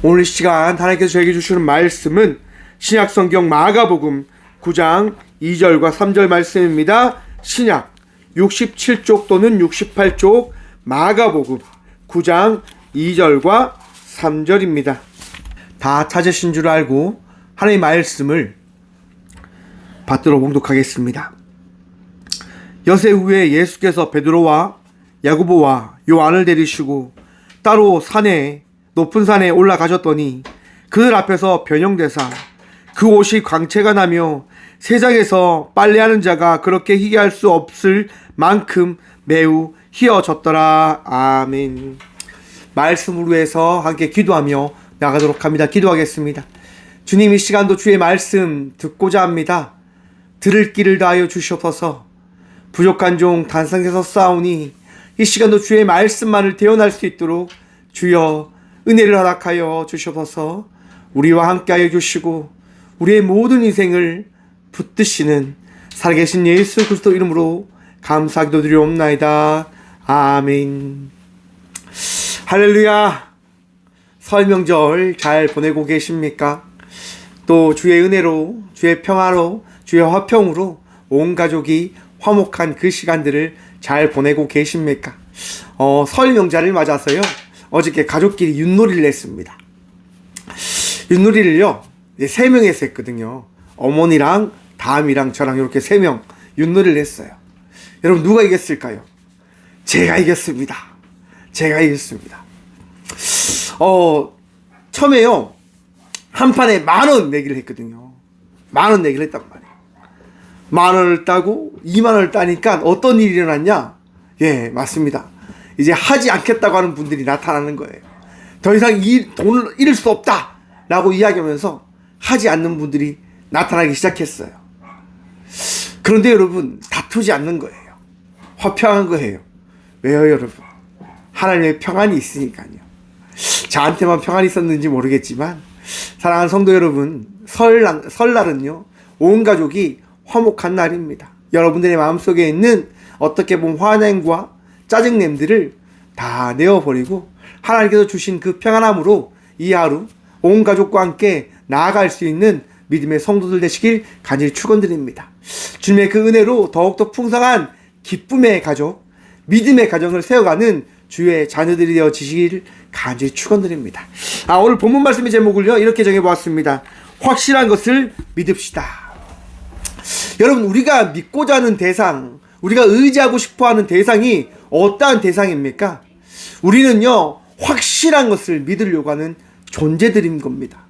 오늘 이 시간 하나님께서 저에게 주시는 말씀은 신약성경 마가복음 9장 2절과 3절 말씀입니다. 신약 67쪽 또는 68쪽 마가복음 9장 2절과 3절입니다. 다 찾으신 줄 알고 하나님의 말씀을 받들어 봉독하겠습니다. 여세 후에 예수께서 베드로와 야고보와 요한을 데리시고 따로 높은 산에 올라가셨더니 그들 앞에서 변형되사 그 옷이 광채가 나며 세상에서 빨래하는 자가 그렇게 희게할 수 없을 만큼 매우 희어졌더라. 아멘. 말씀으로 해서 함께 기도하며 나가도록 합니다. 기도하겠습니다. 주님, 이 시간도 주의 말씀 듣고자 합니다. 들을 길을 다하여 주시옵소서. 부족한 종 단상에서 싸우니 이 시간도 주의 말씀만을 대언할 수 있도록 주여 은혜를 허락하여 주시옵소서. 우리와 함께하여 주시고 우리의 모든 인생을 붙드시는 살아계신 예수 그리스도 이름으로 감사하기도 드리옵나이다. 아멘. 할렐루야. 설 명절 잘 보내고 계십니까? 또 주의 은혜로, 주의 평화로, 주의 화평으로 온 가족이 화목한 그 시간들을 잘 보내고 계십니까? 설 명절을 맞아서요, 어저께 가족끼리 윷놀이를 했습니다. 윷놀이를요, 이제 3명에서 했거든요. 어머니랑 다음이랑 저랑 이렇게 3명 윷놀이를 했어요. 여러분, 누가 이겼을까요? 제가 이겼습니다. 제가 이겼습니다. 처음에요, 한 판에 10,000원 내기를 했거든요. 10,000원 내기를 했단 말이에요. 10,000원을 따고 20,000원을 따니까 어떤 일이 일어났냐? 예, 맞습니다. 이제 하지 않겠다고 하는 분들이 나타나는 거예요. 더 이상 이 돈을 잃을 수 없다 라고 이야기하면서 하지 않는 분들이 나타나기 시작했어요. 그런데 여러분, 다투지 않는 거예요. 화평한 거예요. 왜요, 여러분? 하나님의 평안이 있으니까요. 저한테만 평안이 있었는지 모르겠지만, 사랑하는 성도 여러분, 설날은요, 온 가족이 화목한 날입니다. 여러분들의 마음속에 있는 어떻게 보면 화냄과 짜증냄들을 다 내어버리고 하나님께서 주신 그 평안함으로 이 하루 온 가족과 함께 나아갈 수 있는 믿음의 성도들 되시길 간절히 축원드립니다. 주님의 그 은혜로 더욱더 풍성한 기쁨의 가족, 믿음의 가정을 세워가는 주의 자녀들이 되어지시길 간절히 축원드립니다. 오늘 본문 말씀의 제목을요, 이렇게 정해보았습니다. 확실한 것을 믿읍시다. 여러분, 우리가 믿고자 하는 대상, 우리가 의지하고 싶어하는 대상이 어떠한 대상입니까? 우리는요, 확실한 것을 믿으려고 하는 존재들인 겁니다.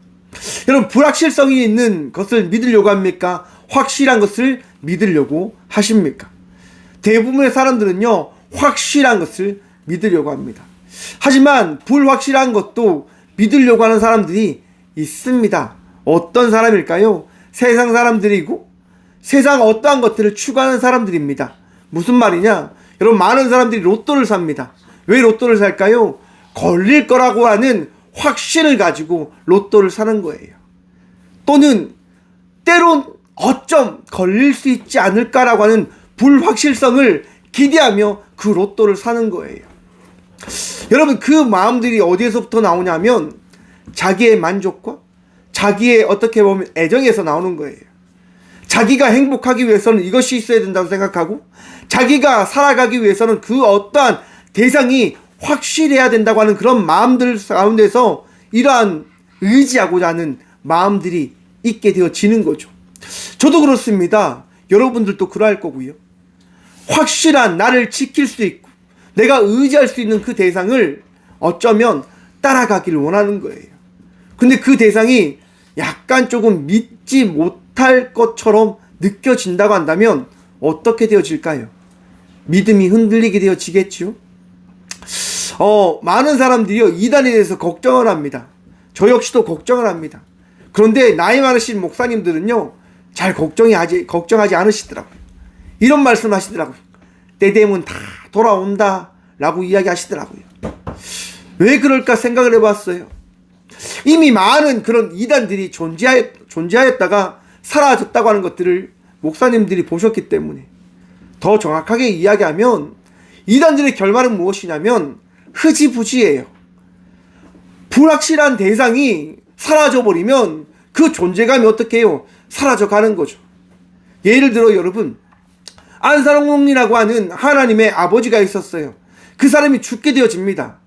여러분, 불확실성이 있는 것을 믿으려고 합니까? 확실한 것을 믿으려고 하십니까? 대부분의 사람들은요, 확실한 것을 믿으려고 합니다. 하지만 불확실한 것도 믿으려고 하는 사람들이 있습니다. 어떤 사람일까요? 세상 사람들이고 세상 어떠한 것들을 추구하는 사람들입니다. 무슨 말이냐? 여러분, 많은 사람들이 로또를 삽니다. 왜 로또를 살까요? 걸릴 거라고 하는 확신을 가지고 로또를 사는 거예요. 또는 때론 어쩜 걸릴 수 있지 않을까라고 하는 불확실성을 기대하며 그 로또를 사는 거예요. 여러분, 그 마음들이 어디에서부터 나오냐면 자기의 만족과 자기의 어떻게 보면 애정에서 나오는 거예요. 자기가 행복하기 위해서는 이것이 있어야 된다고 생각하고, 자기가 살아가기 위해서는 그 어떠한 대상이 확실해야 된다고 하는 그런 마음들 가운데서 이러한 의지하고자 하는 마음들이 있게 되어지는 거죠. 저도 그렇습니다. 여러분들도 그러할 거고요. 확실한 나를 지킬 수 있고 내가 의지할 수 있는 그 대상을 어쩌면 따라가기를 원하는 거예요. 근데 그 대상이 약간 조금 믿지 못할 것처럼 느껴진다고 한다면 어떻게 되어질까요? 믿음이 흔들리게 되어지겠죠. 많은 사람들이요, 이단에 대해서 걱정을 합니다. 저 역시도 걱정을 합니다. 그런데 나이 많으신 목사님들은요, 잘 걱정하지 않으시더라고요. 이런 말씀 하시더라고요. 때 되면 다 돌아온다 라고 이야기하시더라고요. 왜 그럴까 생각을 해봤어요. 이미 많은 그런 이단들이 존재하였다가 사라졌다고 하는 것들을 목사님들이 보셨기 때문에, 더 정확하게 이야기하면 이단들의 결말은 무엇이냐면 흐지부지예요. 불확실한 대상이 사라져버리면 그 존재감이 어떻게 해요? 사라져가는 거죠. 예를 들어 여러분, 안사롱이라고 하는 하나님의 아버지가 있었어요. 그 사람이 죽게 되어집니다.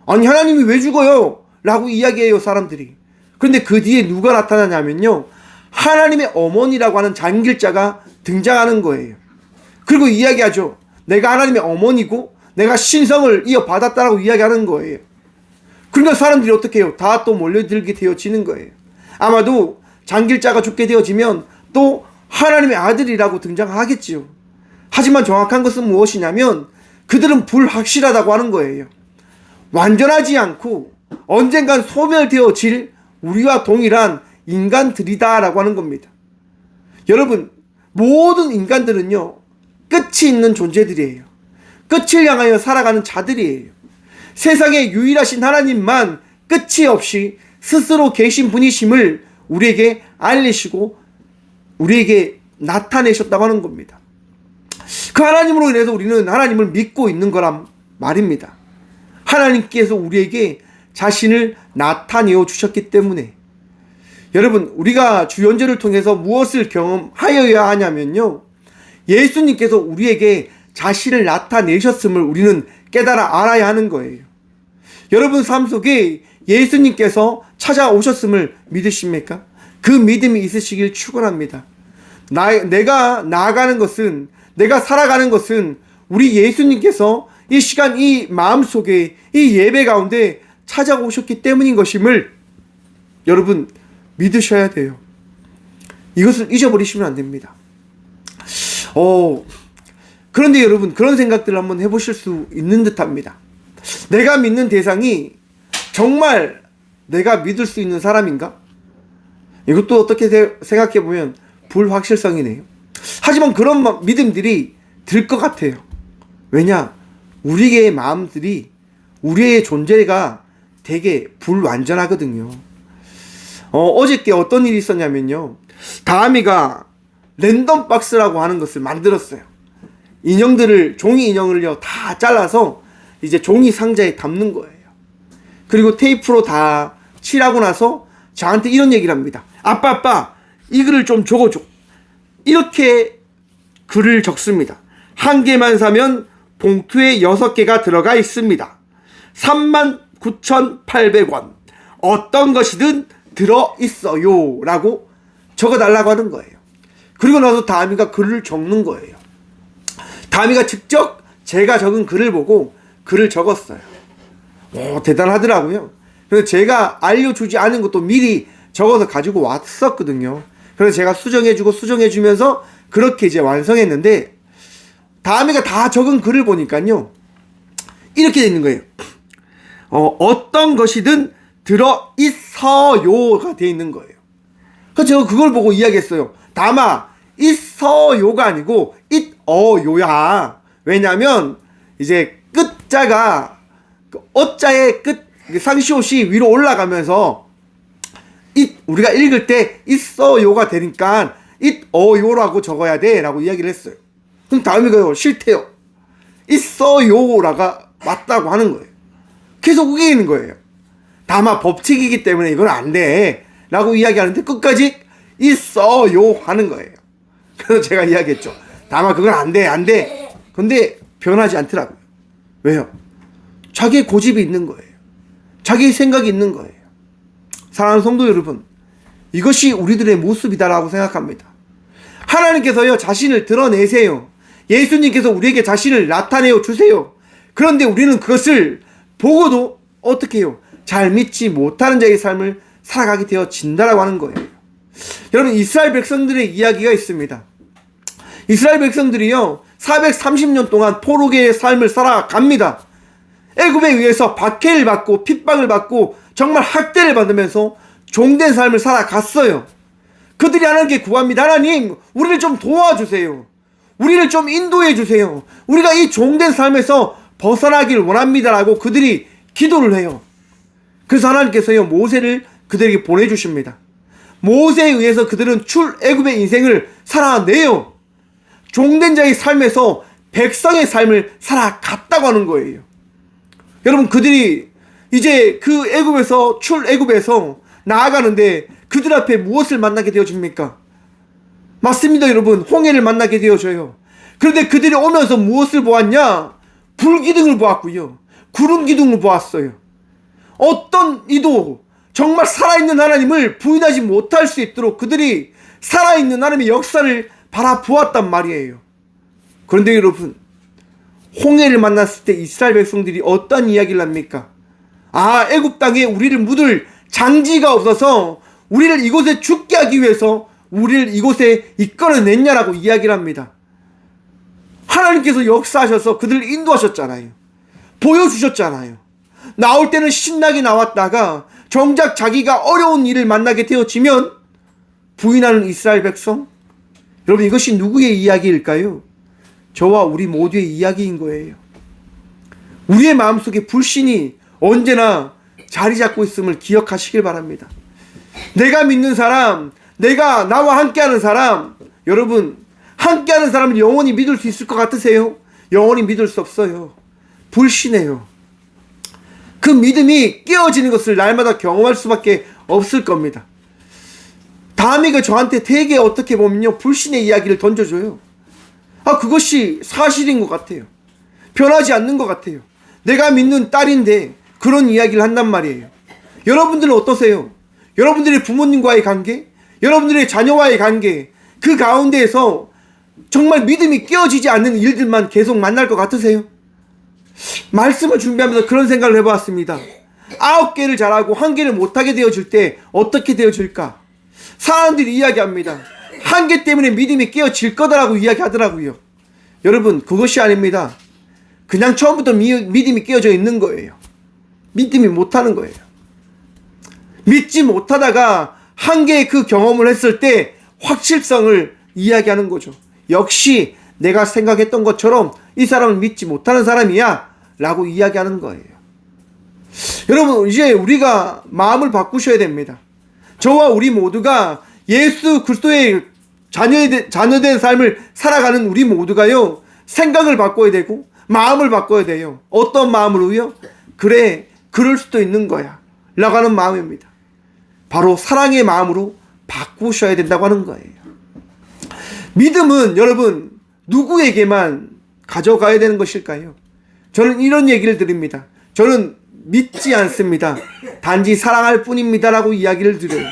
아니 하나님이 왜 죽어요? 라고 이야기해요 사람들이. 그런데 그 뒤에 누가 나타나냐면요, 하나님의 어머니라고 하는 장길자가 등장하는 거예요. 그리고 이야기하죠. 내가 하나님의 어머니고 내가 신성을 이어받았다라고 이야기하는 거예요. 그러니까 사람들이 어떻게 해요? 다 또 몰려들게 되어지는 거예요. 아마도 장길자가 죽게 되어지면 또 하나님의 아들이라고 등장하겠지요. 하지만 정확한 것은 무엇이냐면 그들은 불확실하다고 하는 거예요. 완전하지 않고 언젠간 소멸되어질 우리와 동일한 인간들이다라고 하는 겁니다. 여러분, 모든 인간들은요, 끝이 있는 존재들이에요. 끝을 향하여 살아가는 자들이에요. 세상에 유일하신 하나님만 끝이 없이 스스로 계신 분이심을 우리에게 알리시고 우리에게 나타내셨다고 하는 겁니다. 그 하나님으로 인해서 우리는 하나님을 믿고 있는 거란 말입니다. 하나님께서 우리에게 자신을 나타내어 주셨기 때문에. 여러분, 우리가 주연절을 통해서 무엇을 경험하여야 하냐면요, 예수님께서 우리에게 자신을 나타내셨음을 우리는 깨달아 알아야 하는 거예요. 여러분 삶 속에 예수님께서 찾아오셨음을 믿으십니까? 그 믿음이 있으시길 축원합니다. 내가 나아가는 것은, 내가 살아가는 것은 우리 예수님께서 이 시간, 이 마음속에, 이 예배 가운데 찾아오셨기 때문인 것임을 여러분 믿으셔야 돼요. 이것을 잊어버리시면 안 됩니다. 그런데 여러분, 그런 생각들을 한번 해보실 수 있는 듯 합니다. 내가 믿는 대상이 정말 내가 믿을 수 있는 사람인가? 이것도 어떻게 생각해보면 불확실성이네요. 하지만 그런 믿음들이 들 것 같아요. 왜냐? 우리의 마음들이, 우리의 존재가 되게 불완전하거든요. 어저께 어떤 일이 있었냐면요, 다미가 랜덤 박스라고 하는 것을 만들었어요. 인형들을, 종이 인형을요 다 잘라서 이제 종이 상자에 담는 거예요. 그리고 테이프로 다 칠하고 나서 저한테 이런 얘기를 합니다. 아빠 이 글을 좀 적어줘. 이렇게 글을 적습니다. 한 개만 사면 봉투에 6개가 들어가 있습니다. 39,800원. 어떤 것이든 들어있어요 라고 적어달라고 하는 거예요. 그리고 나서 다미가 글을 적는 거예요. 다미가 직접 제가 적은 글을 보고 글을 적었어요. 대단하더라고요. 그래서 제가 알려주지 않은 것도 미리 적어서 가지고 왔었거든요. 그래서 제가 수정해주면서 그렇게 이제 완성했는데, 다미가 다 적은 글을 보니까요, 이렇게 되는 거예요. 어떤 것이든 들어있어요가 되어 있는 거예요. 그래서 제가 그걸 보고 이야기했어요. 다마, 있어요가 아니고 있어요야. 왜냐면 이제 끝자가 어자의 끝 상시옷이 위로 올라가면서 우리가 읽을 때 있어요가 되니까 있어요라고 적어야 돼 라고 이야기를 했어요. 그럼 다음이가요, 싫대요. 있어요라가 맞다고 하는 거예요. 계속 우기는 거예요. 다만 법칙이기 때문에 이건 안 돼 라고 이야기하는데 끝까지 있어요 하는 거예요. 그래서 제가 이야기했죠. 다만 그건 안 돼. 근데 변하지 않더라고요. 왜요? 자기의 고집이 있는 거예요. 자기의 생각이 있는 거예요. 사랑하는 성도 여러분, 이것이 우리들의 모습이다라고 생각합니다. 하나님께서요 자신을 드러내세요. 예수님께서 우리에게 자신을 나타내어 주세요. 그런데 우리는 그것을 보고도 어떻게 해요? 잘 믿지 못하는 자의 삶을 살아가게 되어진다라고 하는 거예요. 여러분, 이스라엘 백성들의 이야기가 있습니다. 이스라엘 백성들이요 430년 동안 포로기의 삶을 살아갑니다. 애굽에 의해서 박해를 받고 핍박을 받고 정말 학대를 받으면서 종된 삶을 살아갔어요. 그들이 하나님께 구합니다. 하나님, 우리를 좀 도와주세요. 우리를 좀 인도해 주세요. 우리가 이 종된 삶에서 벗어나길 원합니다라고 그들이 기도를 해요. 그래서 하나님께서요 모세를 그들에게 보내주십니다. 모세에 의해서 그들은 출애굽의 인생을 살아내요. 종된 자의 삶에서 백성의 삶을 살아갔다고 하는 거예요. 여러분, 그들이 이제 그 출애굽에서 나아가는데 그들 앞에 무엇을 만나게 되어집니까? 맞습니다, 여러분. 홍해를 만나게 되어져요. 그런데 그들이 오면서 무엇을 보았냐? 불기둥을 보았고요. 구름 기둥을 보았어요. 어떤 이도 정말 살아있는 하나님을 부인하지 못할 수 있도록 그들이 살아있는 하나님의 역사를 바라보았단 말이에요. 그런데 여러분, 홍해를 만났을 때 이스라엘 백성들이 어떤 이야기를 합니까? 애굽 땅에 우리를 묻을 장지가 없어서 우리를 이곳에 죽게 하기 위해서 우리를 이곳에 이끌어냈냐라고 이야기를 합니다. 하나님께서 역사하셔서 그들을 인도하셨잖아요. 보여주셨잖아요. 나올 때는 신나게 나왔다가 정작 자기가 어려운 일을 만나게 되어지면 부인하는 이스라엘 백성? 여러분, 이것이 누구의 이야기일까요? 저와 우리 모두의 이야기인 거예요. 우리의 마음속에 불신이 언제나 자리 잡고 있음을 기억하시길 바랍니다. 내가 믿는 사람, 내가 나와 함께하는 사람, 여러분, 함께하는 사람을 영원히 믿을 수 있을 것 같으세요? 영원히 믿을 수 없어요. 불신해요. 그 믿음이 깨어지는 것을 날마다 경험할 수밖에 없을 겁니다. 다미가 저한테 되게 어떻게 보면요, 불신의 이야기를 던져줘요. 그것이 사실인 것 같아요. 변하지 않는 것 같아요. 내가 믿는 딸인데 그런 이야기를 한단 말이에요. 여러분들은 어떠세요? 여러분들의 부모님과의 관계, 여러분들의 자녀와의 관계, 그 가운데에서 정말 믿음이 깨어지지 않는 일들만 계속 만날 것 같으세요? 말씀을 준비하면서 그런 생각을 해보았습니다. 9개를 잘하고 1개를 못하게 되어질 때 어떻게 되어질까? 사람들이 이야기합니다. 1개 때문에 믿음이 깨어질 거다라고 이야기하더라고요. 여러분, 그것이 아닙니다. 그냥 처음부터 믿음이 깨어져 있는 거예요. 믿음이 못하는 거예요. 믿지 못하다가 1개의 그 경험을 했을 때 확실성을 이야기하는 거죠. 역시 내가 생각했던 것처럼 이 사람은 믿지 못하는 사람이야 라고 이야기하는 거예요. 여러분, 이제 우리가 마음을 바꾸셔야 됩니다. 저와 우리 모두가 예수 그리스도의 자녀된 삶을 살아가는 우리 모두가요, 생각을 바꿔야 되고 마음을 바꿔야 돼요. 어떤 마음으로요? 그래, 그럴 수도 있는 거야 라고 하는 마음입니다. 바로 사랑의 마음으로 바꾸셔야 된다고 하는 거예요. 믿음은 여러분, 누구에게만 가져가야 되는 것일까요? 저는 이런 얘기를 드립니다. 저는 믿지 않습니다. 단지 사랑할 뿐입니다 라고 이야기를 드려요.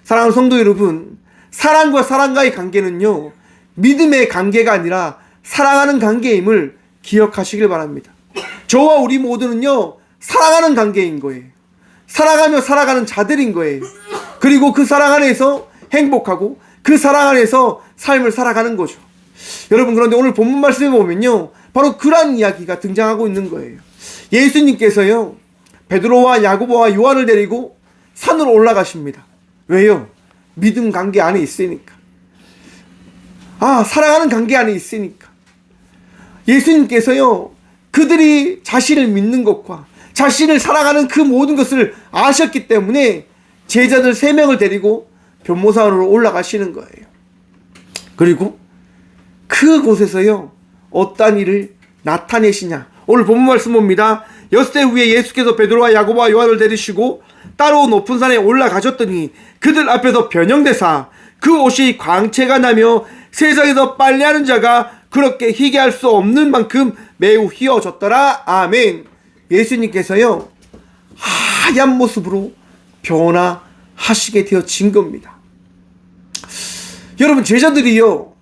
사랑하는 성도 여러분, 사랑과 사랑과의 관계는요, 믿음의 관계가 아니라 사랑하는 관계임을 기억하시길 바랍니다. 저와 우리 모두는요, 사랑하는 관계인 거예요. 사랑하며 살아가는 자들인 거예요. 그리고 그 사랑 안에서 행복하고 그 사랑 안에서 삶을 살아가는 거죠. 여러분, 그런데 오늘 본문 말씀에 보면요, 바로 그러한 이야기가 등장하고 있는 거예요. 예수님께서요, 베드로와 야고보와 요한을 데리고 산으로 올라가십니다. 왜요? 믿음 관계 안에 있으니까. 사랑하는 관계 안에 있으니까. 예수님께서요, 그들이 자신을 믿는 것과 자신을 사랑하는 그 모든 것을 아셨기 때문에 제자들 3명을 데리고 변모산으로 올라가시는 거예요. 그리고 그곳에서요, 어떤 일을 나타내시냐. 오늘 본문 말씀 봅니다. 엿새 후에 예수께서 베드로와 야고보와 요한을 데리시고 따로 높은 산에 올라가셨더니 그들 앞에서 변형되사 그 옷이 광채가 나며 세상에서 빨래하는 자가 그렇게 희게 할 수 없는 만큼 매우 희어졌더라. 아멘. 예수님께서요, 하얀 모습으로 변화하시게 되어진 겁니다. 여러분, 제자들이요,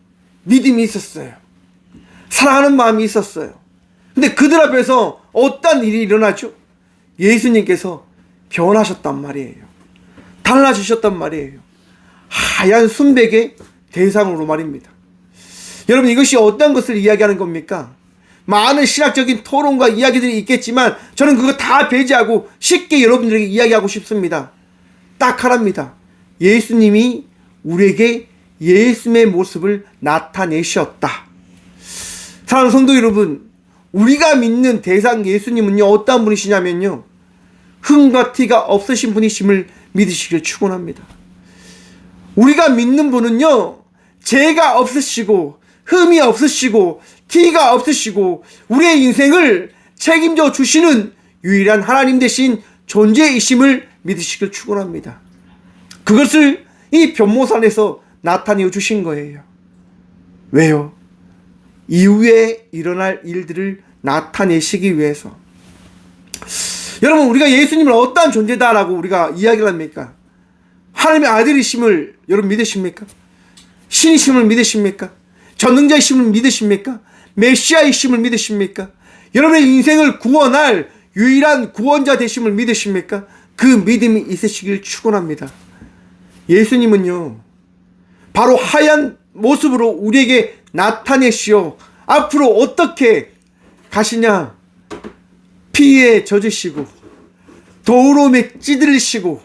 믿음이 있었어요. 사랑하는 마음이 있었어요. 근데 그들 앞에서 어떤 일이 일어나죠? 예수님께서 변하셨단 말이에요. 달라지셨단 말이에요. 하얀 순백의 대상으로 말입니다. 여러분, 이것이 어떤 것을 이야기하는 겁니까? 많은 신학적인 토론과 이야기들이 있겠지만 저는 그거 다 배제하고 쉽게 여러분들에게 이야기하고 싶습니다. 딱 하나입니다. 예수님이 우리에게 예수님의 모습을 나타내셨다. 사랑하는 성도 여러분, 우리가 믿는 대상 예수님은요, 어떤 분이시냐면요, 흠과 티가 없으신 분이심을 믿으시길 축원합니다. 우리가 믿는 분은요, 죄가 없으시고 흠이 없으시고 티가 없으시고 우리의 인생을 책임져 주시는 유일한 하나님 대신 존재이심을 믿으시길 축원합니다. 그것을 이 변모산에서 나타내어 주신 거예요. 왜요? 이후에 일어날 일들을 나타내시기 위해서. 여러분, 우리가 예수님을 어떠한 존재다라고 우리가 이야기를 합니까? 하나님의 아들이심을 여러분 믿으십니까? 신이심을 믿으십니까? 전능자이심을 믿으십니까? 메시아이심을 믿으십니까? 여러분의 인생을 구원할 유일한 구원자 되심을 믿으십니까? 그 믿음이 있으시길 축원합니다. 예수님은요, 바로 하얀 모습으로 우리에게 나타내시어 앞으로 어떻게 가시냐? 피에 젖으시고 더러움에 찌들리시고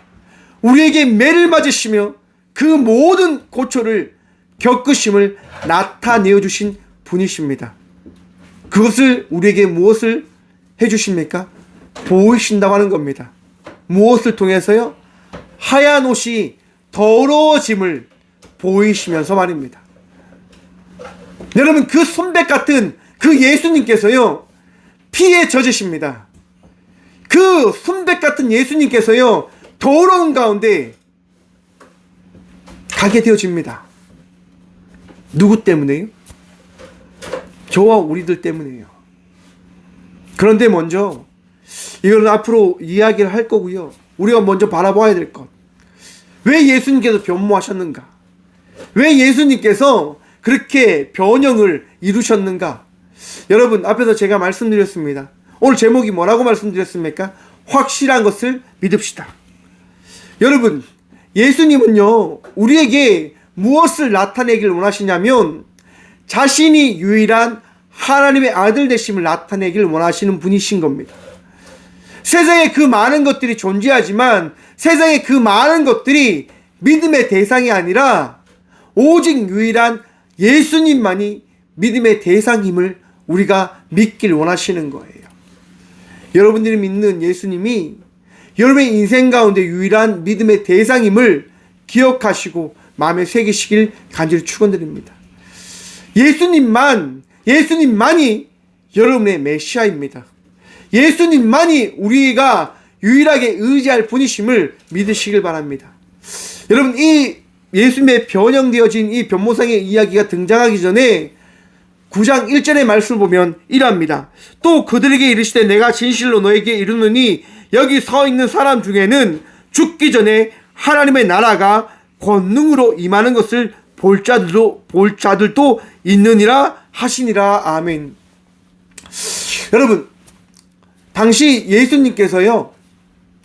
우리에게 매를 맞으시며 그 모든 고초를 겪으심을 나타내어 주신 분이십니다. 그것을 우리에게 무엇을 해주십니까? 보이신다고 하는 겁니다. 무엇을 통해서요? 하얀 옷이 더러워짐을 보이시면서 말입니다. 여러분, 그 손백 같은 그 예수님께서요, 피에 젖으십니다. 그 손백 같은 예수님께서요, 더러운 가운데 가게 되어집니다. 누구 때문에요? 저와 우리들 때문에요. 그런데 먼저 이거는 앞으로 이야기를 할 거고요. 우리가 먼저 바라봐야 될 것. 왜 예수님께서 변모하셨는가? 왜 예수님께서 그렇게 변형을 이루셨는가? 여러분, 앞에서 제가 말씀드렸습니다. 오늘 제목이 뭐라고 말씀드렸습니까? 확실한 것을 믿읍시다. 여러분, 예수님은요, 우리에게 무엇을 나타내길 원하시냐면 자신이 유일한 하나님의 아들 되심을 나타내길 원하시는 분이신 겁니다. 세상에 그 많은 것들이 존재하지만 세상에 그 많은 것들이 믿음의 대상이 아니라 오직 유일한 예수님만이 믿음의 대상임을 우리가 믿길 원하시는 거예요. 여러분들이 믿는 예수님이 여러분의 인생 가운데 유일한 믿음의 대상임을 기억하시고 마음에 새기시길 간절히 축원드립니다. 예수님만이 여러분의 메시아입니다. 예수님만이 우리가 유일하게 의지할 분이심을 믿으시길 바랍니다. 여러분, 이 예수님의 변형되어진 이 변모상의 이야기가 등장하기 전에 9장 1절의 말씀을 보면 이러합니다. 또 그들에게 이르시되 내가 진실로 너에게 이르노니 여기 서 있는 사람 중에는 죽기 전에 하나님의 나라가 권능으로 임하는 것을 볼 자들도 있느니라 하시니라. 아멘. 여러분, 당시 예수님께서요,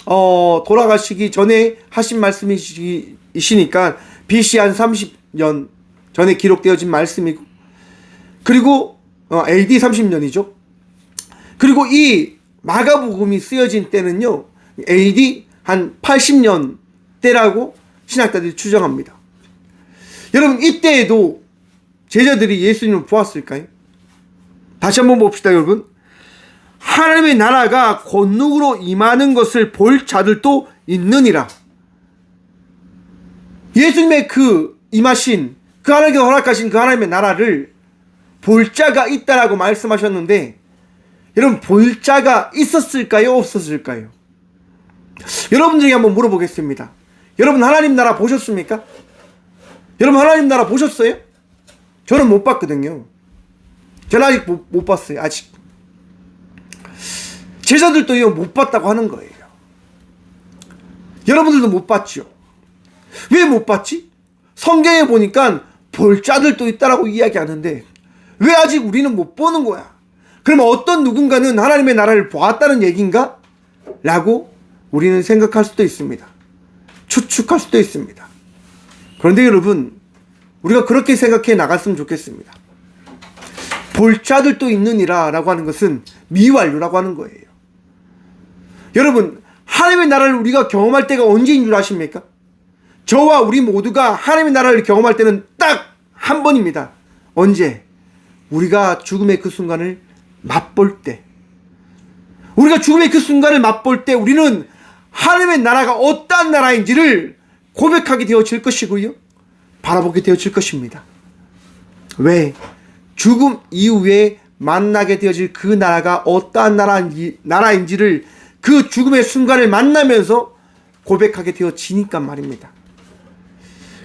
돌아가시기 전에 하신 말씀이시니까 BC 한 30년 전에 기록되어진 말씀이고, 그리고 AD 30년이죠. 그리고 이 마가복음이 쓰여진 때는요, AD 한 80년 때라고 신학자들이 추정합니다. 여러분, 이때에도 제자들이 예수님을 보았을까요? 다시 한번 봅시다, 여러분. 하나님의 나라가 권능으로 임하는 것을 볼 자들도 있느니라. 예수님의 그 임하신, 그 하나님께 허락하신 그 하나님의 나라를 볼 자가 있다라고 말씀하셨는데, 여러분, 볼 자가 있었을까요? 없었을까요? 여러분들에게 한번 물어보겠습니다. 여러분, 하나님 나라 보셨습니까? 여러분, 하나님 나라 보셨어요? 저는 못 봤거든요. 저는 아직 못 봤어요. 아직. 제자들도 이거 못 봤다고 하는 거예요. 여러분들도 못 봤죠. 왜 못 봤지? 성경에 보니까 볼 자들도 있다라고 이야기하는데 왜 아직 우리는 못 보는 거야? 그러면 어떤 누군가는 하나님의 나라를 보았다는 얘기인가? 라고 우리는 생각할 수도 있습니다. 추측할 수도 있습니다. 그런데 여러분, 우리가 그렇게 생각해 나갔으면 좋겠습니다. 볼 자들도 있느니라 라고 하는 것은 미완료라고 하는 거예요. 여러분, 하나님의 나라를 우리가 경험할 때가 언제인 줄 아십니까? 저와 우리 모두가 하나님의 나라를 경험할 때는 딱 한 번입니다. 언제? 우리가 죽음의 그 순간을 맛볼 때. 우리가 죽음의 그 순간을 맛볼 때 우리는 하나님의 나라가 어떠한 나라인지를 고백하게 되어질 것이고요, 바라보게 되어질 것입니다. 왜? 죽음 이후에 만나게 되어질 그 나라가 어떠한 나라인지를 그 죽음의 순간을 만나면서 고백하게 되어지니까 말입니다.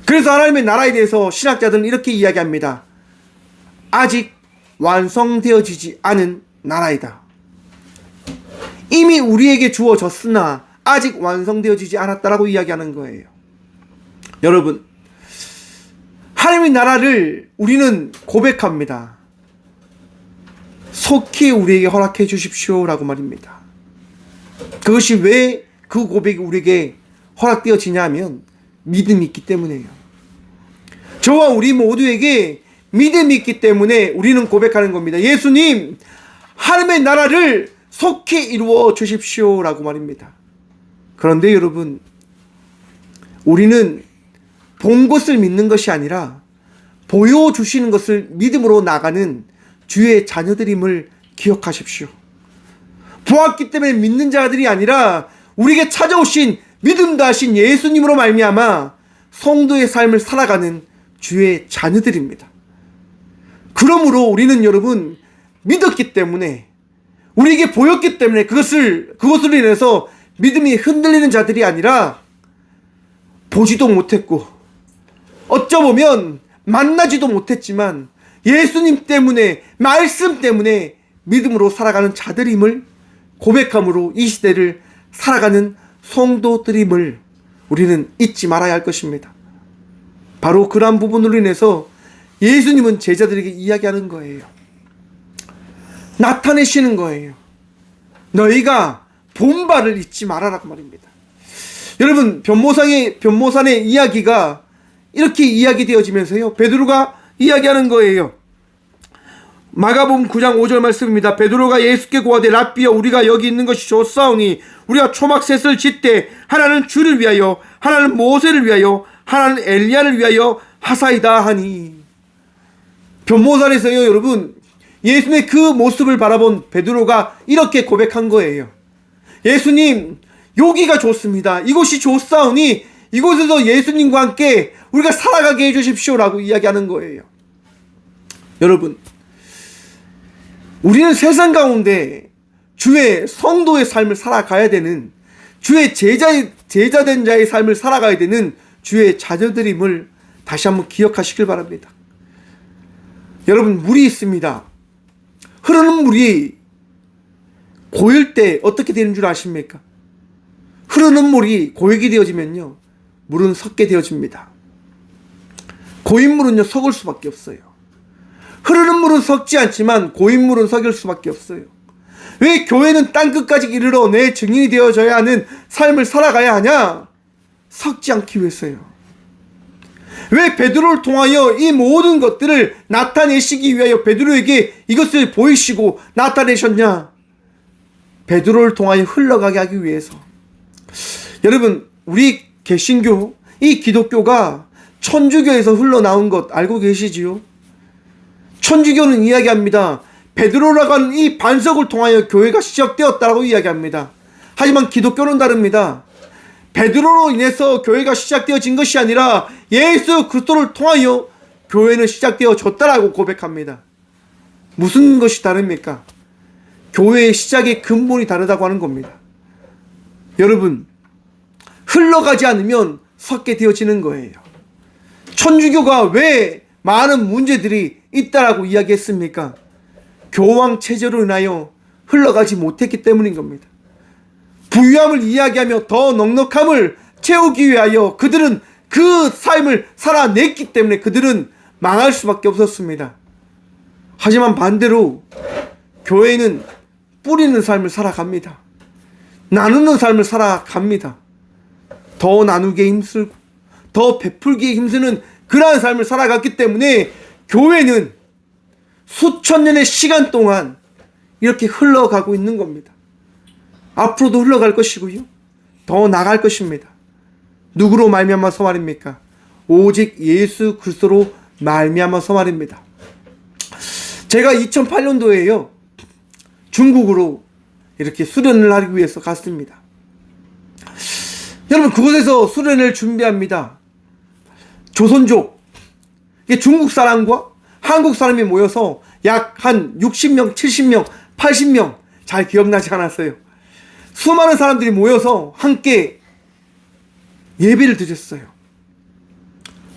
그래서 하나님의 나라에 대해서 신학자들은 이렇게 이야기합니다. 아직 완성되어지지 않은 나라이다. 이미 우리에게 주어졌으나 아직 완성되어지지 않았다라고 이야기하는 거예요. 여러분, 하나님의 나라를 우리는 고백합니다. 속히 우리에게 허락해 주십시오 라고 말입니다. 그것이 왜 그 고백이 우리에게 허락되어지냐 하면 믿음이 있기 때문이에요. 저와 우리 모두에게 믿음이 있기 때문에 우리는 고백하는 겁니다. 예수님, 하나님의 나라를 속히 이루어 주십시오 라고 말입니다. 그런데 여러분, 우리는 본 것을 믿는 것이 아니라 보여주시는 것을 믿음으로 나가는 주의 자녀들임을 기억하십시오. 보았기 때문에 믿는 자들이 아니라 우리에게 찾아오신 믿음 다하신 예수님으로 말미암아 성도의 삶을 살아가는 주의 자녀들입니다. 그러므로 우리는 여러분 믿었기 때문에, 우리에게 보였기 때문에 그것으로 인해서 믿음이 흔들리는 자들이 아니라 보지도 못했고 어쩌보면 만나지도 못했지만 예수님 때문에, 말씀 때문에 믿음으로 살아가는 자들임을 고백함으로 이 시대를 살아가는 성도들임을 우리는 잊지 말아야 할 것입니다. 바로 그러한 부분으로 인해서 예수님은 제자들에게 이야기하는 거예요. 나타내시는 거예요. 너희가 본 바를 잊지 말아라고 말입니다. 여러분, 변모산의 이야기가 이렇게 이야기되어지면서요, 베드로가 이야기하는 거예요. 마가복음 9장 5절 말씀입니다. 베드로가 예수께 고하되 랍비여, 우리가 여기 있는 것이 좋사오니 우리가 초막셋을 짓되 하나는 주를 위하여, 하나는 모세를 위하여, 하나는 엘리야를 위하여 하사이다 하니. 변모산에서요, 여러분, 예수님의 그 모습을 바라본 베드로가 이렇게 고백한 거예요. 예수님, 여기가 좋습니다. 이곳이 좋사오니 이곳에서 예수님과 함께 우리가 살아가게 해주십시오라고 이야기하는 거예요. 여러분, 우리는 세상 가운데 주의 성도의 삶을 살아가야 되는, 주의 제자된 자의 삶을 살아가야 되는 주의 자녀들임을 다시 한번 기억하시길 바랍니다. 여러분, 물이 있습니다. 흐르는 물이 고일 때 어떻게 되는 줄 아십니까? 흐르는 물이 고액이 되어지면요, 물은 섞게 되어집니다. 고인 물은요, 섞을 수밖에 없어요. 흐르는 물은 섞지 않지만 고인 물은 섞일 수밖에 없어요. 왜 교회는 땅끝까지 이르러 내 증인이 되어져야 하는 삶을 살아가야 하냐? 섞지 않기 위해서요. 왜 베드로를 통하여 이 모든 것들을 나타내시기 위하여 베드로에게 이것을 보이시고 나타내셨냐? 베드로를 통하여 흘러가게 하기 위해서. 여러분, 우리 개신교, 이 기독교가 천주교에서 흘러나온 것 알고 계시지요? 천주교는 이야기합니다. 베드로라고 하는 이 반석을 통하여 교회가 시작되었다고 이야기합니다. 하지만 기독교는 다릅니다. 베드로로 인해서 교회가 시작되어진 것이 아니라 예수 그리스도를 통하여 교회는 시작되어졌다라고 고백합니다. 무슨 것이 다릅니까? 교회의 시작의 근본이 다르다고 하는 겁니다. 여러분, 흘러가지 않으면 섞게 되어지는 거예요. 천주교가 왜 많은 문제들이 있다라고 이야기했습니까? 교황 체제로 인하여 흘러가지 못했기 때문인 겁니다. 부유함을 이야기하며 더 넉넉함을 채우기 위하여 그들은 그 삶을 살아냈기 때문에 그들은 망할 수밖에 없었습니다. 하지만 반대로 교회는 뿌리는 삶을 살아갑니다. 나누는 삶을 살아갑니다. 더 나누기에 힘쓰고 더 베풀기에 힘쓰는 그러한 삶을 살아갔기 때문에 교회는 수천 년의 시간 동안 이렇게 흘러가고 있는 겁니다. 앞으로도 흘러갈 것이고요, 더 나갈 것입니다. 누구로 말미암아서 말입니까? 오직 예수 그리스도로 말미암아서 말입니다. 제가 2008년도에요 중국으로 이렇게 수련을 하기 위해서 갔습니다. 여러분, 그곳에서 수련을 준비합니다. 조선족, 중국 사람과 한국 사람이 모여서 약 한 60명, 70명, 80명, 잘 기억나지 않았어요. 수많은 사람들이 모여서 함께 예배를 드렸어요.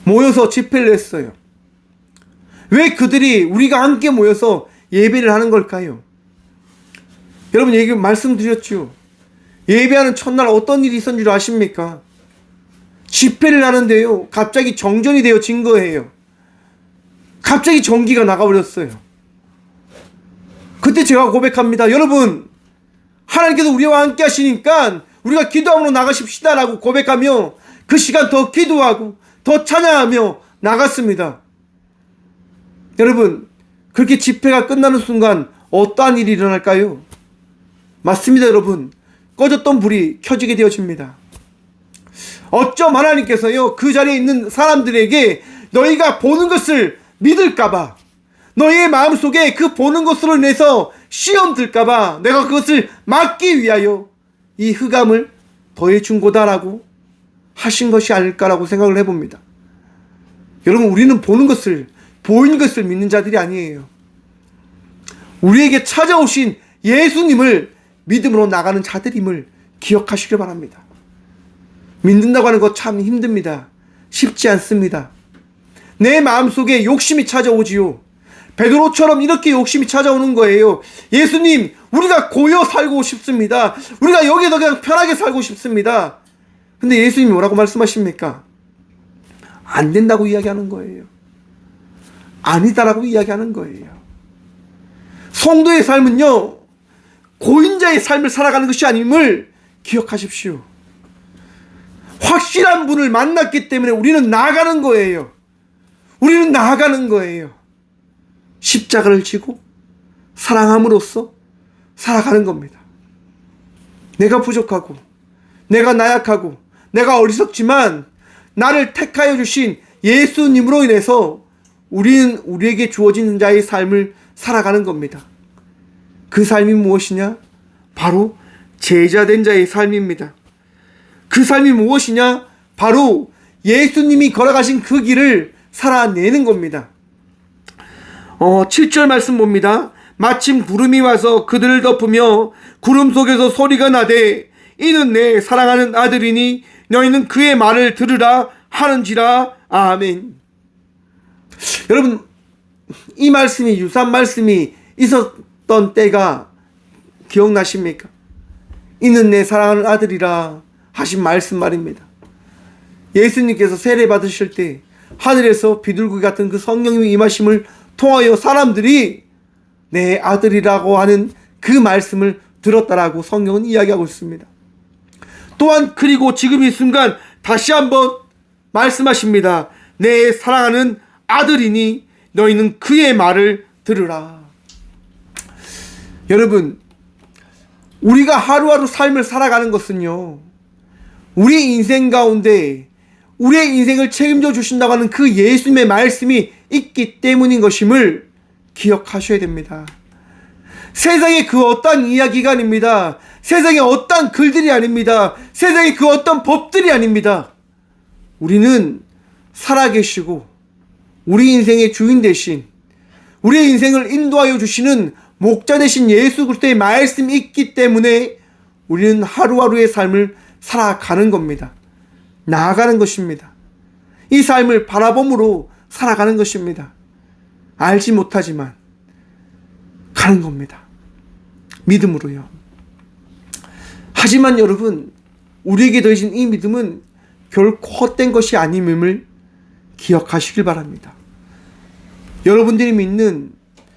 모여서 집회를 했어요. 왜 그들이 우리가 함께 모여서 예배를 하는 걸까요? 여러분 얘기 말씀드렸죠. 예배하는 첫날 어떤 일이 있었는 줄 아십니까? 집회를 하는데요, 갑자기 정전이 되어진 거예요. 갑자기 전기가 나가버렸어요. 그때 제가 고백합니다. 여러분, 하나님께서 우리와 함께 하시니까 우리가 기도함으로 나가십시다 라고 고백하며 그 시간 더 기도하고 더 찬양하며 나갔습니다. 여러분, 그렇게 집회가 끝나는 순간 어떠한 일이 일어날까요? 맞습니다, 여러분. 꺼졌던 불이 켜지게 되어집니다. 어쩜 하나님께서요, 그 자리에 있는 사람들에게 너희가 보는 것을 믿을까봐, 너희의 마음속에 그 보는 것으로 인해서 시험 들까봐 내가 그것을 막기 위하여 이 흑암을 더해준 거다라고 하신 것이 아닐까라고 생각을 해봅니다. 여러분, 우리는 보는 것을, 보이는 것을 믿는 자들이 아니에요. 우리에게 찾아오신 예수님을 믿음으로 나가는 자들임을 기억하시길 바랍니다. 믿는다고 하는 것 참 힘듭니다. 쉽지 않습니다. 내 마음속에 욕심이 찾아오지요. 베드로처럼 이렇게 욕심이 찾아오는 거예요. 예수님, 우리가 고여 살고 싶습니다. 우리가 여기서 그냥 편하게 살고 싶습니다. 근데 예수님이 뭐라고 말씀하십니까? 안 된다고 이야기하는 거예요. 아니다라고 이야기하는 거예요. 성도의 삶은요, 고인자의 삶을 살아가는 것이 아님을 기억하십시오. 확실한 분을 만났기 때문에 우리는 나아가는 거예요. 우리는 나아가는 거예요. 십자가를 지고 사랑함으로써 살아가는 겁니다. 내가 부족하고, 내가 나약하고, 내가 어리석지만 나를 택하여 주신 예수님으로 인해서 우리는 우리에게 주어진 자의 삶을 살아가는 겁니다. 그 삶이 무엇이냐? 바로 제자된 자의 삶입니다. 그 삶이 무엇이냐? 바로 예수님이 걸어가신 그 길을 살아내는 겁니다. 7절 말씀 봅니다. 마침 구름이 와서 그들을 덮으며 구름 속에서 소리가 나되 이는 내 사랑하는 아들이니 너희는 그의 말을 들으라 하는지라. 아멘. 여러분, 이 말씀이, 유사한 말씀이 있었던 때가 기억나십니까? 이는 내 사랑하는 아들이라 하신 말씀 말입니다. 예수님께서 세례 받으실 때 하늘에서 비둘기 같은 그 성령님의 임하심을 통하여 사람들이 내 아들이라고 하는 그 말씀을 들었다라고 성경은 이야기하고 있습니다. 또한 그리고 지금 이 순간 다시 한번 말씀하십니다. 내 사랑하는 아들이니 너희는 그의 말을 들으라. 여러분, 우리가 하루하루 삶을 살아가는 것은요, 우리 인생 가운데 우리의 인생을 책임져 주신다고 하는 그 예수님의 말씀이 있기 때문인 것임을 기억하셔야 됩니다. 세상의 그 어떠한 이야기가 아닙니다. 세상의 어떠한 글들이 아닙니다. 세상의 그 어떤 법들이 아닙니다. 우리는 살아계시고 우리 인생의 주인 되신, 우리의 인생을 인도하여 주시는 목자 되신 예수 그리스도의 말씀이 있기 때문에 우리는 하루하루의 삶을 살아가는 겁니다. 나아가는 것입니다. 이 삶을 바라봄으로 살아가는 것입니다. 알지 못하지만 가는 겁니다. 믿음으로요. 하지만 여러분, 우리에게 더해진 이 믿음은 결코 헛된 것이 아님을 기억하시길 바랍니다. 여러분들이 믿는,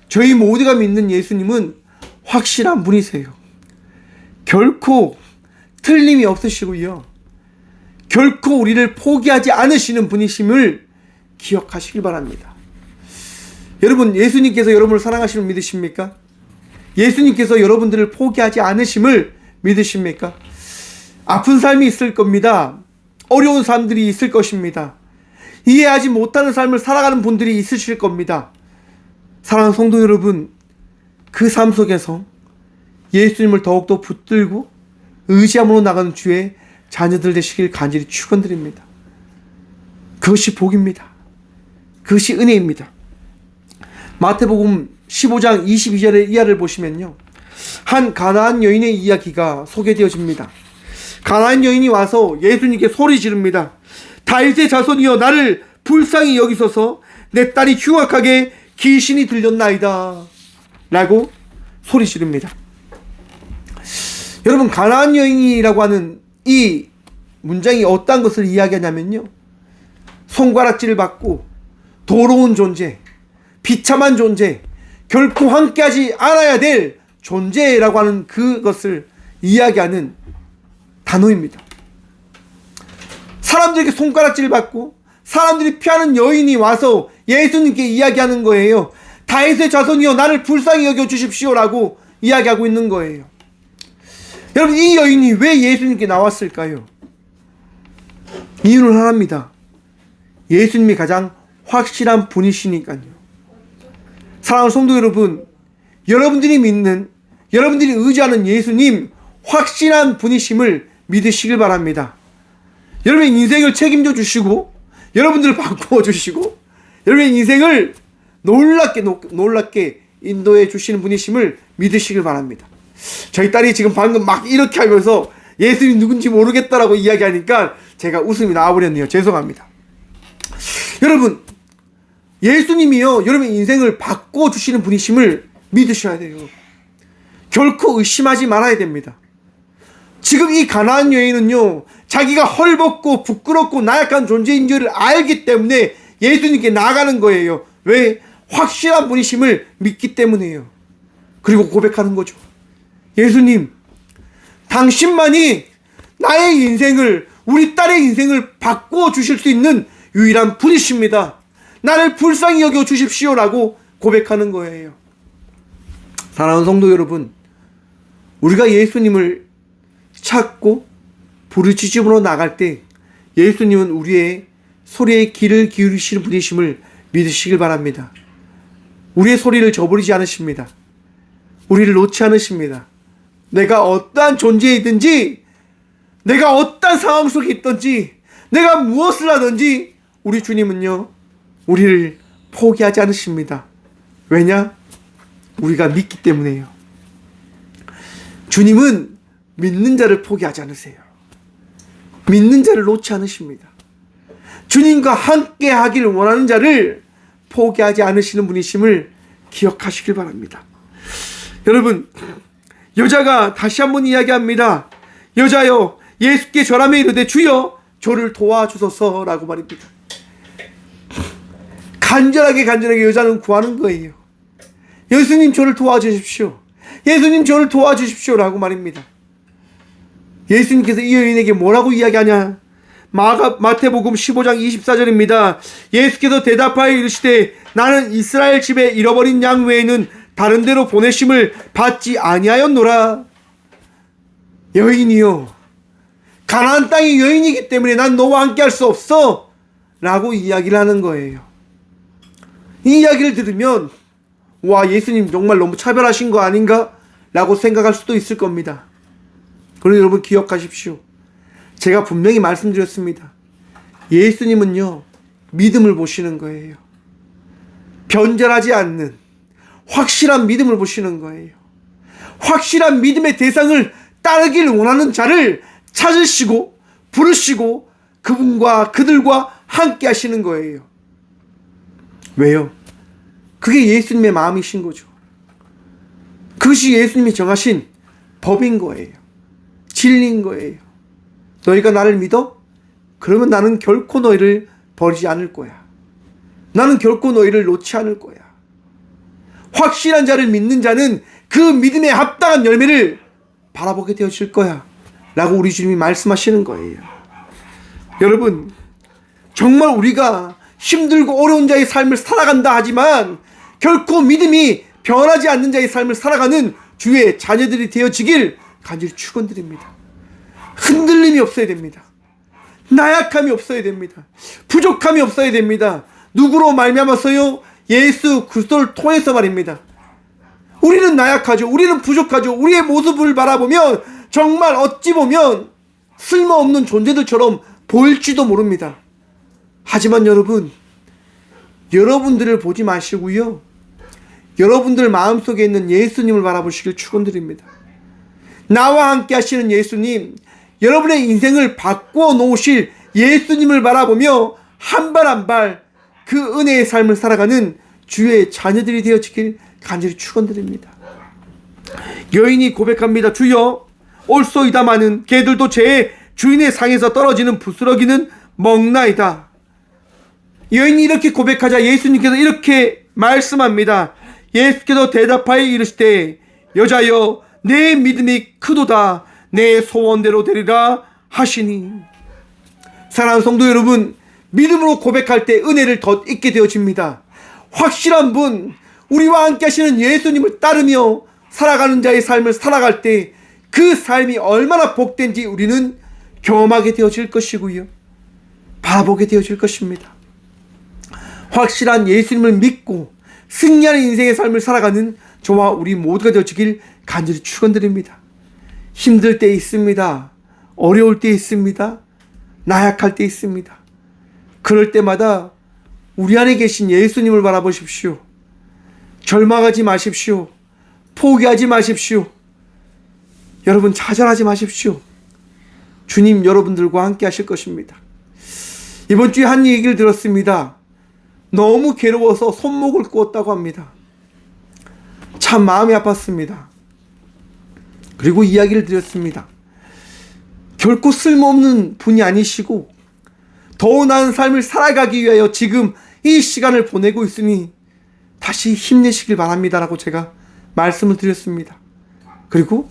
저희 모두가 믿는 예수님은 확실한 분이세요. 결코 틀림이 없으시고요, 결코 우리를 포기하지 않으시는 분이심을 기억하시길 바랍니다. 여러분, 예수님께서 여러분을 사랑하심을 믿으십니까? 예수님께서 여러분들을 포기하지 않으심을 믿으십니까? 아픈 삶이 있을 겁니다. 어려운 삶들이 있을 것입니다. 이해하지 못하는 삶을 살아가는 분들이 있으실 겁니다. 사랑하는 성도 여러분, 그 삶 속에서 예수님을 더욱더 붙들고 의지함으로 나가는 주의 자녀들 되시길 간절히 축원드립니다. 그것이 복입니다. 그것이 은혜입니다. 마태복음 15장 22절의 이하를 보시면요, 한 가나안 여인의 이야기가 소개되어집니다. 가나안 여인이 와서 예수님께 소리 지릅니다. 다윗의 자손이여 나를 불쌍히 여기소서, 내 딸이 흉악하게 귀신이 들렸나이다 라고 소리 지릅니다. 여러분, 가나안 여인이라고 하는 이 문장이 어떤 것을 이야기하냐면요, 손가락질을 받고 더러운 존재, 비참한 존재, 결코 함께하지 않아야 될 존재라고 하는 그것을 이야기하는 단어입니다. 사람들에게 손가락질을 받고 사람들이 피하는 여인이 와서 예수님께 이야기하는 거예요. 다윗의 자손이여 나를 불쌍히 여겨주십시오 라고 이야기하고 있는 거예요. 여러분, 이 여인이 왜 예수님께 나왔을까요? 이유는 하나입니다. 예수님이 가장 확실한 분이시니까요. 사랑하는 성도 여러분, 여러분들이 믿는, 여러분들이 의지하는 예수님 확실한 분이심을 믿으시길 바랍니다. 여러분의 인생을 책임져 주시고 여러분들을 바꾸어 주시고 여러분의 인생을 놀랍게 인도해 주시는 분이심을 믿으시길 바랍니다. 저희 딸이 지금 방금 막 이렇게 하면서 예수님 누군지 모르겠다라고 이야기하니까 제가 웃음이 나와버렸네요. 죄송합니다. 여러분, 예수님이요, 여러분의 인생을 바꾸어 주시는 분이심을 믿으셔야 돼요. 결코 의심하지 말아야 됩니다. 지금 이 가나안 여인은요, 자기가 헐벗고 부끄럽고 나약한 존재인 줄 알기 때문에 예수님께 나아가는 거예요. 왜? 확실한 분이심을 믿기 때문이에요. 그리고 고백하는 거죠. 예수님, 당신만이 나의 인생을, 우리 딸의 인생을 바꾸어 주실 수 있는 유일한 분이십니다. 나를 불쌍히 여겨 주십시오라고 고백하는 거예요. 사랑하는 성도 여러분, 우리가 예수님을 찾고 부르짖음으로 나갈 때 예수님은 우리의 소리에 귀를 기울이시는 분이심을 믿으시길 바랍니다. 우리의 소리를 저버리지 않으십니다. 우리를 놓지 않으십니다. 내가 어떠한 존재이든지, 내가 어떠한 상황 속에 있든지, 내가 무엇을 하든지 우리 주님은요, 우리를 포기하지 않으십니다. 왜냐? 우리가 믿기 때문에요. 주님은 믿는 자를 포기하지 않으세요. 믿는 자를 놓지 않으십니다. 주님과 함께 하길 원하는 자를 포기하지 않으시는 분이심을 기억하시길 바랍니다. 여러분, 여자가 다시 한번 이야기합니다. 여자여, 예수께 절하며 이르되 주여 저를 도와주소서라고 말입니다. 간절하게 여자는 구하는 거예요. 예수님 저를 도와주십시오. 예수님 저를 도와주십시오라고 말입니다. 예수님께서 이 여인에게 뭐라고 이야기하냐? 마태복음 15장 24절입니다. 예수께서 대답하여 이르시되 나는 이스라엘 집에 잃어버린 양 외에는 다른 데로 보내심을 받지 아니하였노라. 여인이요, 가나안 땅의 여인이기 때문에 난 너와 함께 할 수 없어 라고 이야기를 하는 거예요. 이 이야기를 들으면 와, 예수님 정말 너무 차별하신 거 아닌가? 라고 생각할 수도 있을 겁니다. 그런데 여러분 기억하십시오. 제가 분명히 말씀드렸습니다. 예수님은요, 믿음을 보시는 거예요. 변절하지 않는 확실한 믿음을 보시는 거예요. 확실한 믿음의 대상을 따르길 원하는 자를 찾으시고 부르시고 그분과 그들과 함께 하시는 거예요. 왜요? 그게 예수님의 마음이신 거죠. 그것이 예수님이 정하신 법인 거예요. 진리인 거예요. 너희가 나를 믿어? 그러면 나는 결코 너희를 버리지 않을 거야. 나는 결코 너희를 놓지 않을 거야. 확실한 자를 믿는 자는 그 믿음에 합당한 열매를 바라보게 되어질 거야 라고 우리 주님이 말씀하시는 거예요. 여러분, 정말 우리가 힘들고 어려운 자의 삶을 살아간다 하지만 결코 믿음이 변하지 않는 자의 삶을 살아가는 주의 자녀들이 되어지길 간절히 축원드립니다. 흔들림이 없어야 됩니다. 나약함이 없어야 됩니다. 부족함이 없어야 됩니다. 누구로 말미암아서요? 예수 그리스도를 통해서 말입니다. 우리는 나약하죠. 우리는 부족하죠. 우리의 모습을 바라보면 정말 어찌 보면 쓸모없는 존재들처럼 보일지도 모릅니다. 하지만 여러분, 여러분들을 보지 마시고요, 여러분들 마음속에 있는 예수님을 바라보시길 축원드립니다. 나와 함께 하시는 예수님, 여러분의 인생을 바꾸어 놓으실 예수님을 바라보며 한 발 한 발 그 은혜의 삶을 살아가는 주의 자녀들이 되어지길 간절히 축원드립니다. 여인이 고백합니다. 주여, 올소이다마는 개들도 제 주인의 상에서 떨어지는 부스러기는 먹나이다. 여인이 이렇게 고백하자 예수님께서 이렇게 말씀합니다. 예수께서 대답하여 이르시되 여자여, 내 믿음이 크도다. 내 소원대로 되리라 하시니. 사랑하는 성도 여러분, 믿음으로 고백할 때 은혜를 더 잊게 되어집니다. 확실한 분, 우리와 함께 하시는 예수님을 따르며 살아가는 자의 삶을 살아갈 때 그 삶이 얼마나 복된지 우리는 경험하게 되어질 것이고요, 바라보게 되어질 것입니다. 확실한 예수님을 믿고 승리하는 인생의 삶을 살아가는 저와 우리 모두가 되어지길 간절히 축원드립니다. 힘들 때 있습니다. 어려울 때 있습니다. 나약할 때 있습니다. 그럴 때마다 우리 안에 계신 예수님을 바라보십시오. 절망하지 마십시오. 포기하지 마십시오. 여러분, 좌절하지 마십시오. 주님 여러분들과 함께 하실 것입니다. 이번 주에 한 얘기를 들었습니다. 너무 괴로워서 손목을 꽂았다고 합니다. 참 마음이 아팠습니다. 그리고 이야기를 드렸습니다. 결코 쓸모없는 분이 아니시고 더 나은 삶을 살아가기 위하여 지금 이 시간을 보내고 있으니 다시 힘내시길 바랍니다라고 제가 말씀을 드렸습니다. 그리고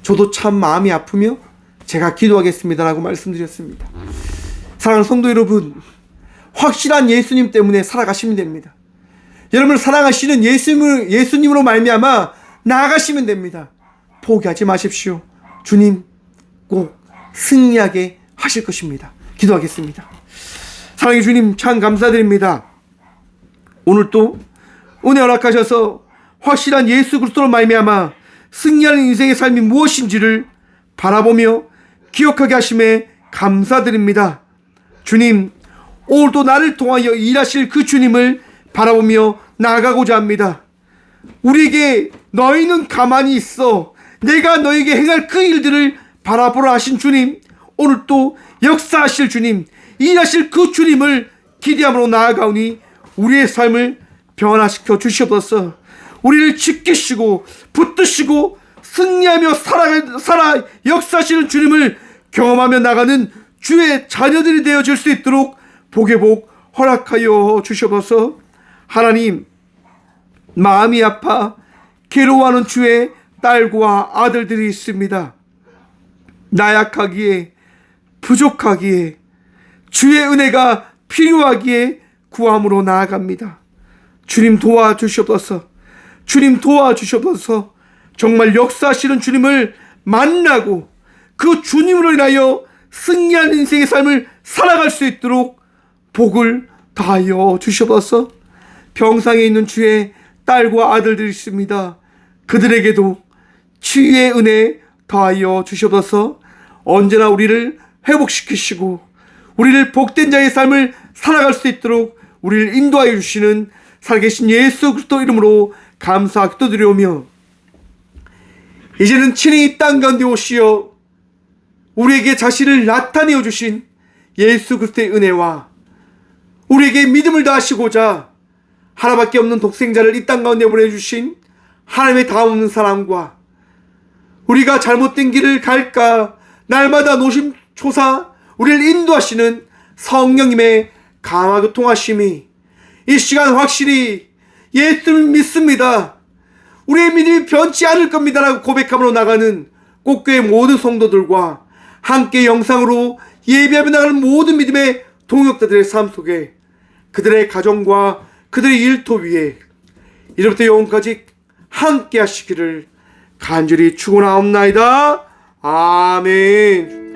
저도 참 마음이 아프며 제가 기도하겠습니다라고 말씀드렸습니다. 사랑하는 성도 여러분, 확실한 예수님 때문에 살아가시면 됩니다. 여러분을 사랑하시는 예수님으로 말미암아 나아가시면 됩니다. 포기하지 마십시오. 주님 꼭 승리하게 하실 것입니다. 기도하겠습니다. 사랑의 주님, 참 감사드립니다. 오늘 또 은혜 허락하셔서 확실한 예수 그리스도로 말미암아 승리하는 인생의 삶이 무엇인지를 바라보며 기억하게 하심에 감사드립니다. 주님, 오늘도 나를 통하여 일하실 그 주님을 바라보며 나아가고자 합니다. 우리에게 너희는 가만히 있어 내가 너에게 행할 그 일들을 바라보라 하신 주님, 오늘 또 역사하실 주님, 일하실 그 주님을 기대함으로 나아가오니 우리의 삶을 변화시켜 주시옵소서. 우리를 지키시고 붙드시고 승리하며 살아 역사하시는 주님을 경험하며 나가는 주의 자녀들이 되어질 수 있도록 복의 복 허락하여 주시옵소서. 하나님, 마음이 아파 괴로워하는 주의 딸과 아들들이 있습니다. 나약하기에 부족하기에 주의 은혜가 필요하기에 구함으로 나아갑니다. 주님 도와주시옵소서. 주님 도와주시옵소서. 정말 역사하시는 주님을 만나고 그 주님으로 인하여 승리한 인생의 삶을 살아갈 수 있도록 복을 다하여 주시옵소서. 병상에 있는 주의 딸과 아들들이 있습니다. 그들에게도 치유의 은혜 더하여 주시옵소서. 언제나 우리를 회복시키시고 우리를 복된 자의 삶을 살아갈 수 있도록 우리를 인도하여 주시는 살아계신 예수 그리스도 이름으로 감사 기도드리오며, 이제는 친히 이 땅 가운데 오시어 우리에게 자신을 나타내어 주신 예수 그리스도의 은혜와 우리에게 믿음을 다하시고자 하나밖에 없는 독생자를 이 땅 가운데 보내주신 하나님의 다음없는 사랑과 우리가 잘못된 길을 갈까 날마다 노심초사 우리를 인도하시는 성령님의 강하고 통하심이 이 시간 확실히 예수를 믿습니다, 우리의 믿음이 변치 않을 겁니다 라고 고백함으로 나가는 꽃교회 모든 성도들과 함께 영상으로 예배하며 나가는 모든 믿음의 동역자들의 삶 속에 그들의 가정과 그들의 일터 위에 이제부터 영원까지 함께 하시기를 간절히 축원하옵나이다. 아멘.